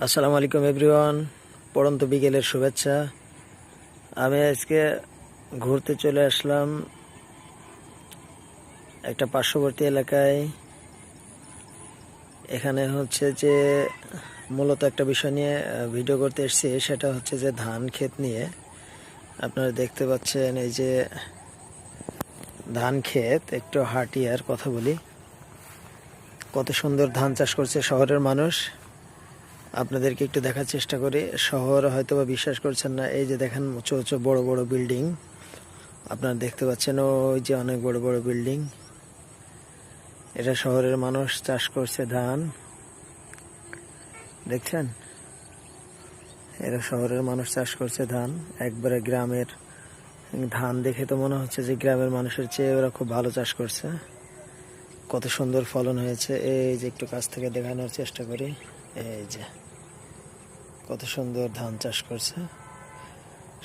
আসসালামু আলাইকুম এভরিওয়ান। পড়ন্ত বিকেলের শুভেচ্ছা। আমি আজকে ঘুরতে চলে আসলাম একটা পার্শ্ববর্তী এলাকায়। এখানে হচ্ছে যে মূলত একটা বিষয় নিয়ে ভিডিও করতে এসেছি, সেটা হচ্ছে যে ধান ক্ষেত নিয়ে। আপনারা দেখতে পাচ্ছেন এই যে ধান ক্ষেত। একটু হাঁটিয়ার কথা বলি, কত সুন্দর ধান চাষ করছে শহরের মানুষ। আপনাদেরকে একটু দেখার চেষ্টা করি। শহর হয়তো বা বিশ্বাস করছেন না, এই যে দেখেন উঁচু উঁচু বড় বড় বিল্ডিং আপনারা দেখতে পাচ্ছেন, ওই যে অনেক বড় বড় বিল্ডিং। এটা শহরের মানুষ চাষ করছে ধান, দেখছেন? এরা শহরের মানুষ চাষ করছে ধান। একবারে গ্রামের ধান দেখে তো মনে হচ্ছে যে গ্রামের মানুষের চেয়ে ওরা খুব ভালো চাষ করছে। কত সুন্দর ফলন হয়েছে। এই যে একটু কাছ থেকে দেখানোর চেষ্টা করি, এই যে কত সুন্দর ধান চাষ করছে।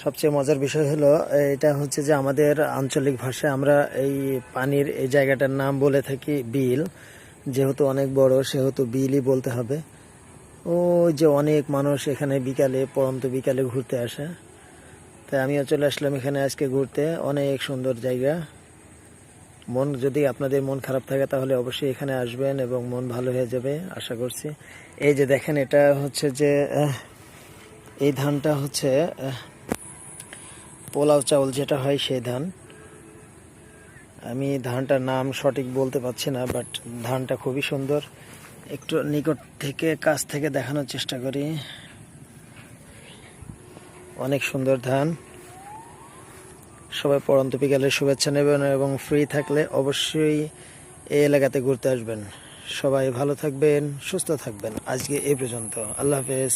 সবচেয়ে মজার বিষয় হলো এটা হচ্ছে যে আমাদের আঞ্চলিক ভাষায় আমরা এই পানির এই জায়গাটার নাম বলে থাকি বিল। যেহেতু অনেক বড় সেহেতু বিলই বলতে হবে। ওই যে অনেক মানুষ এখানে বিকালে, পড়ন্ত বিকালে ঘুরতে আসে। তাই আমিও চলে আসলাম এখানে আজকে ঘুরতে। অনেক সুন্দর জায়গা। যদি আপনাদের মন খারাপ থাকে তাহলে অবশ্যই এখানে আসবেন এবং মন ভালো হয়ে যাবে আশা করছি। এই যে দেখেন, এটা হচ্ছে যে এই ধানটা হচ্ছে পোলাও চাউল যেটা হয় সেই ধান। আমি ধানটার নাম সঠিক বলতে পারছি না, বাট ধানটা খুবই সুন্দর। একটু নিকট থেকে কাছ থেকে দেখানোর চেষ্টা করি। অনেক সুন্দর ধান। সবাই পড়ন্ত বিকালের শুভেচ্ছা নেবেন এবং ফ্রি থাকলে অবশ্যই এই এলাকাতে ঘুরতে আসবেন। সবাই ভালো থাকবেন, সুস্থ থাকবেন। আজকে এই পর্যন্ত। আল্লাহ হাফেজ।